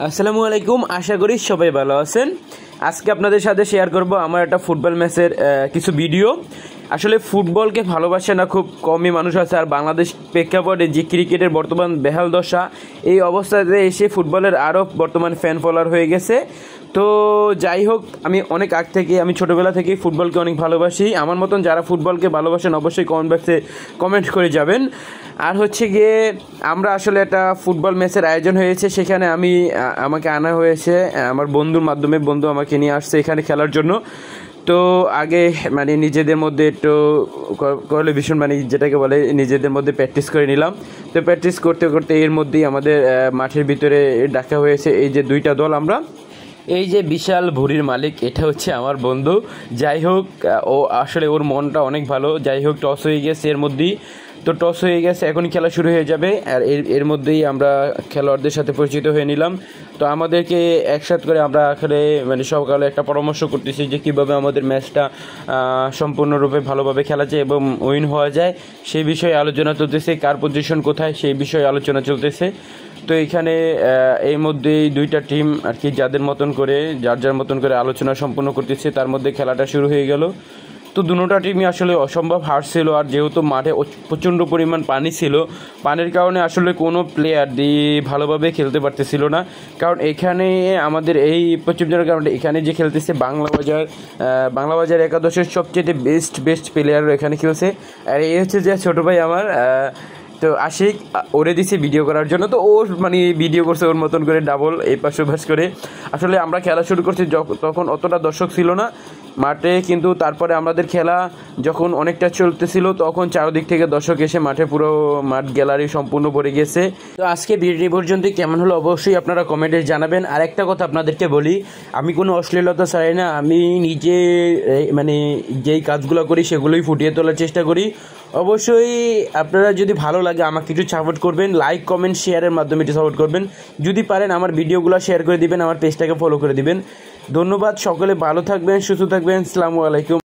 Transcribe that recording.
আসসালামু আলাইকুম, আশা করি সবাই ভালো আছেন। আজকে আপনাদের সাথে শেয়ার করব আমার একটা ফুটবল ম্যাচের কিছু ভিডিও। আসলে ফুটবলকে ভালোবাসে না খুব কমই মানুষ আছে, আর বাংলাদেশ প্রেক্ষাপটে যে ক্রিকেটের বর্তমান বেহাল দশা, এই অবস্থাতে এসে ফুটবলের আরও বর্তমান ফ্যান ফলোয়ার হয়ে গেছে। তো যাই হোক, আমি অনেক আগ থেকে, আমি ছোটোবেলা থেকেই ফুটবলকে অনেক ভালোবাসি। আমার মতন যারা ফুটবলকে ভালোবাসেন অবশ্যই কমেন্ট বক্সে কমেন্ট করে যাবেন। আর হচ্ছে গিয়ে আমরা আসলে একটা ফুটবল ম্যাচের আয়োজন হয়েছে, সেখানে আমাকে আনা হয়েছে আমার বন্ধুর মাধ্যমে। বন্ধু আমাকে নিয়ে আসছে এখানে খেলার জন্য। তো আগে নিজেদের মধ্যে একটু কোয়ালিফিকেশন যেটাকে বলে নিজেদের মধ্যে প্র্যাকটিস করে নিলাম। তো প্র্যাকটিস করতে করতে এর মধ্যেই আমাদের মাঠের ভিতরে ডাকা হয়েছে এই যে দুইটা দল। আমরা এই যে বিশাল ভুঁড়ির মালিক, এটা হচ্ছে আমার বন্ধু। যাই হোক, ও আসলে ওর মনটা অনেক ভালো। যাই হোক, টস হয়ে গেছে এর মধ্যেই। তো টস হয়ে গেছে, এখন খেলা শুরু হয়ে যাবে। আর এর মধ্যেই আমরা খেলোয়াড়দের সাথে পরিচিত হয়ে নিলাম। তো আমাদেরকে একসাথে করে আমরা আসলে সকালে একটা পরামর্শ করতেছি যে কীভাবে আমাদের ম্যাচটা সম্পূর্ণরূপে ভালোভাবে খেলা যায় এবং উইন হওয়া যায়, সেই বিষয়ে আলোচনা চলতেছে। কার পজিশন কোথায় সেই বিষয়ে আলোচনা চলতেছে। তো এখানে এই মধ্যেই দুইটা টিম আর কি যার যার মতন করে আলোচনা সম্পূর্ণ করতেছে, তার মধ্যে খেলাটা শুরু হয়ে গেল। তো দুটোটা টিমই আসলে অসম্ভব হারছিল। আর যেহেতু মাঠে প্রচণ্ড পরিমাণ পানি ছিল, পানির কারণে আসলে কোনো প্লেয়ার ভালোভাবে খেলতে পারতেছিল না। কারণ এখানে আমাদের এই পশ্চিমবঙ্গের কারণে এখানে যে খেলতেছে বাংলাবাজার একাদশের সবচেয়ে বেস্ট প্লেয়ারও এখানে খেলছে। আর এই হচ্ছে যে ছোটো ভাই আমার, তো আশিক, ওরে দিছে ভিডিও করার জন্য। তো ও ভিডিও করছে ওর মতন করে ডাবল এই পাশ ওপাশ করে। আসলে আমরা খেলা শুরু করছি তখন অতটা দর্শক ছিল না মাঠে, কিন্তু তারপরে আমাদের খেলা যখন অনেকটা চলতেছিল তখন চারদিক থেকে দর্শক এসে পুরো মাঠ গ্যালারি সম্পূর্ণ ভরে গেছে। তো আজকে ভিডিও পর্যন্ত কেমন হলো অবশ্যই আপনারা কমেন্টে জানাবেন। আর একটা কথা আপনাদেরকে বলি, আমি কোনো অশ্লীলতা চাই না। আমি নিজে যেই কাজগুলো করি সেগুলোই ফুটিয়ে তোলার চেষ্টা করি। অবশ্যই আপনারা যদি ভালো লাগে আমাকে একটু সাপোর্ট করবেন, লাইক কমেন্ট শেয়ারের মাধ্যমে একটু সাপোর্ট করবেন। যদি পারেন আমার ভিডিওগুলো শেয়ার করে দিবেন, আমার পেজটাকে ফলো করে দিবেন। ধন্যবাদ, সকলে ভালো থাকবেন, সুস্থ থাকবেন। আসসালামু আলাইকুম।